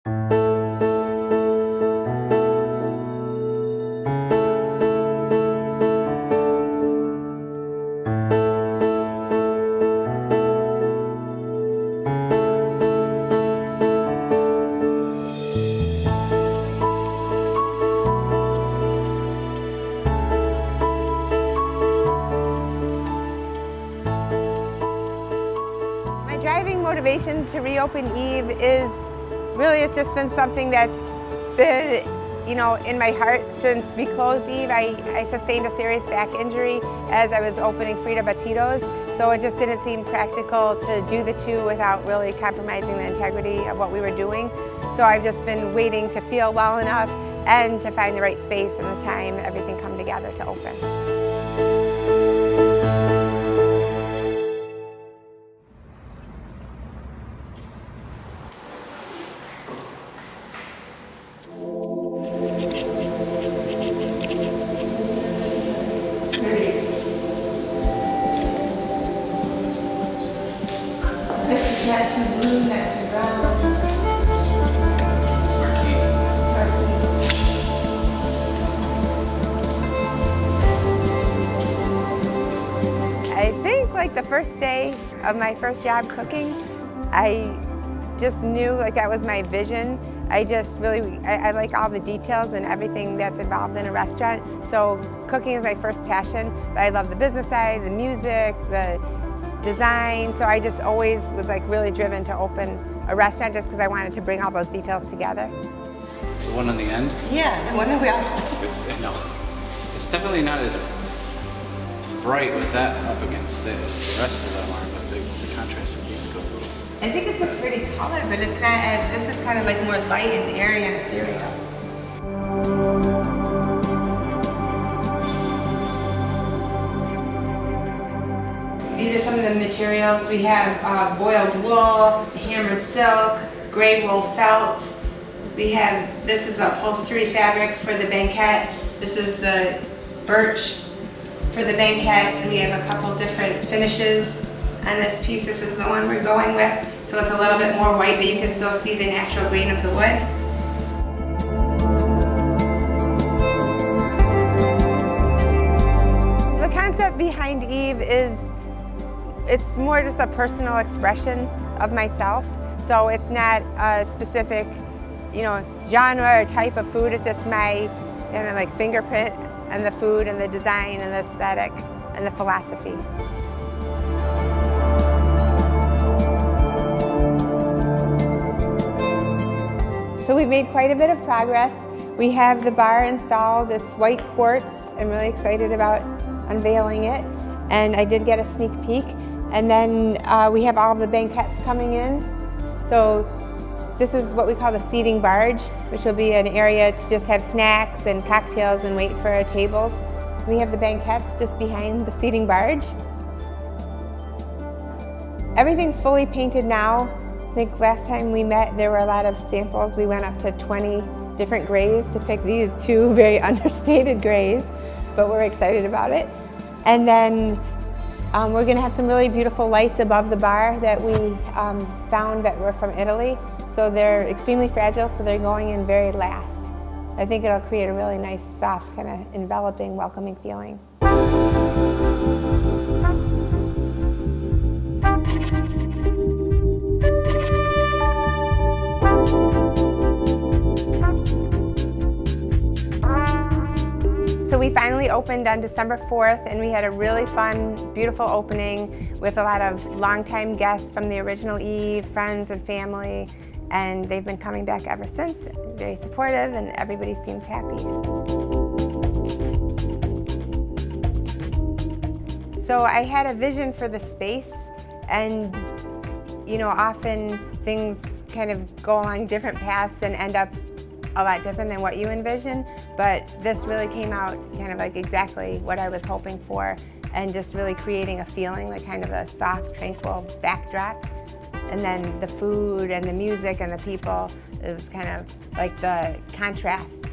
My driving motivation to reopen Eve is really, it's just been something that's been, in my heart since we closed Eve. I sustained a serious back injury as I was opening Frida Battido's, so it just didn't seem practical to do the two without really compromising the integrity of what we were doing. So I've just been waiting to feel well enough and to find the right space and the time, everything come together to open. It's not too blue, not too brown. I think like the first day of my first job cooking, I just knew like that was my vision. I just really, I like all the details and everything that's involved in a restaurant. So cooking is my first passion, but I love the business side, the music, the design. So I just always was like really driven to open a restaurant just because I wanted to bring all those details together. The one on the end? Yeah, the one that we all. It's definitely not as bright with that up against it. The rest of them are, but the contrast with these go. I think it's a pretty color, but it's not as, this is kind of like more light and airy and ethereal. These are some of the materials. We have boiled wool, hammered silk, gray wool felt. We have, this is the upholstery fabric for the banquette. This is the birch for the banquette, and we have a couple different finishes on this piece. This is the one we're going with. So it's a little bit more white, but you can still see the natural grain of the wood. The concept behind Eve is, it's more just a personal expression of myself. So it's not a specific, genre or type of food. It's just my like fingerprint and the food and the design and the aesthetic and the philosophy. So we've made quite a bit of progress. We have the bar installed. It's white quartz. I'm really excited about unveiling it. And I did get a sneak peek. And then we have all of the banquettes coming in. So this is what we call the seating barge, which will be an area to just have snacks and cocktails and wait for our tables. We have the banquettes just behind the seating barge. Everything's fully painted now. I think last time we met, there were a lot of samples. We went up to 20 different grays to pick these two very understated grays, but we're excited about it. And then we're going to have some really beautiful lights above the bar that we found that were from Italy. So they're extremely fragile, so they're going in very last. I think it'll create a really nice, soft, kind of enveloping, welcoming feeling. So we finally opened on December 4th, and we had a really fun, beautiful opening with a lot of longtime guests from the original Eve, friends and family, and they've been coming back ever since. Very supportive, and everybody seems happy. So I had a vision for the space, and often things kind of go along different paths and end up a lot different than what you envision, but this really came out kind of like exactly what I was hoping for, and just really creating a feeling, like kind of a soft, tranquil backdrop. And then the food and the music and the people is kind of like the contrast